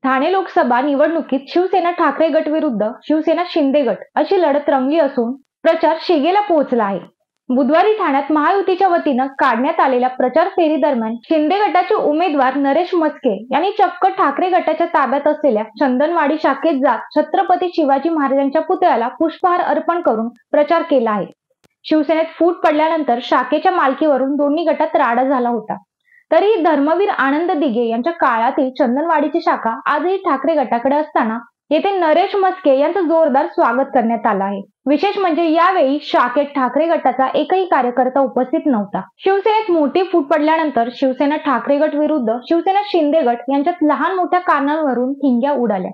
ठाणे लोकसभा निवडणुकीत शिवसेना ठाकरे गट विरुद्ध शिवसेना शिंदे गट अशी लढत रंगली असून प्रचार शिगेला पोहोचला आहे. बुधवारी ठाण्यात महायुतीच्या वतीनं काढण्यात आलेल्या प्रचार फेरी दरम्यान शिंदे गटाचे उमेदवार नरेश म्हस्के यांनी चक्क ठाकरे गटाच्या ताब्यात असलेल्या चंदनवाडी शाखेत जात छत्रपती शिवाजी महाराजांच्या पुतळ्याला पुष्पहार अर्पण करून प्रचार केला आहे. शिवसेनेत फूट पडल्यानंतर शाखेच्या मालकीवरून दोन्ही गटात राडा झाला होता. तरीही धर्मवीर आनंद दिघे यांच्या काळातील चंदनवाडीची शाखा आजही ठाकरे गटाकडे असताना येथे नरेश म्हस्के यांचं जोरदार स्वागत करण्यात आलं आहे. विशेष म्हणजे यावेळी शाखेत ठाकरे गटाचा एकही कार्यकर्ता उपस्थित नव्हता. शिवसेनेत मोठी फूट पडल्यानंतर शिवसेना ठाकरे गट विरुद्ध शिवसेना शिंदे गट यांच्यात लहान मोठ्या कारणांवरून ठिंग्या उडाल्या.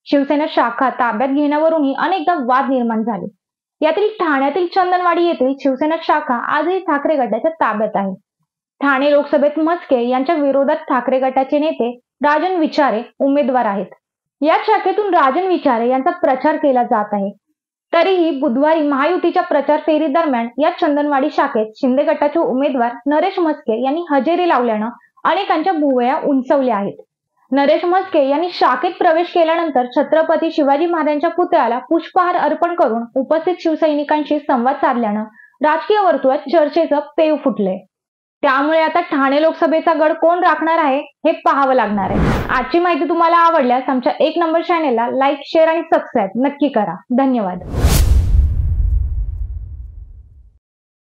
शिवसेना शाखा ताब्यात घेण्यावरूनही अनेकदा वाद निर्माण झाले. यातील ठाण्यातील चंदनवाडी येथील शिवसेना शाखा आजही ठाकरे गटाच्या ताब्यात आहे. ठाणे लोकसभेत म्हस्के यांच्या विरोधात ठाकरे गटाचे नेते राजन विचारे उमेदवार आहेत. या शाखेतून राजन विचारे यांचा प्रचार केला जात आहे. तरीही बुधवारी महायुतीच्या प्रचार फेरी दरम्यान या चंदनवाडी शाखेत शिंदे गटाचे उमेदवार नरेश म्हस्के यांनी हजेरी लावल्यानं अनेकांच्या भुवया उंचावल्या आहेत. नरेश म्हस्के यांनी शाखेत प्रवेश केल्यानंतर छत्रपती शिवाजी महाराजांच्या पुतळ्याला पुष्पहार अर्पण करून उपस्थित शिवसैनिकांशी संवाद साधल्यानं राजकीय वर्तुळात चर्चेचं पेव फुटलंय. त्यामुळे आता ठाणे लोकसभेचा गड कोण राखणार आहे हे पाहावं लागणार आहे. आजची माहिती तुम्हाला आवडल्यास आमच्या एक नंबर चॅनेलला लाईक, शेअर आणि सबस्क्राईब नक्की करा. धन्यवाद.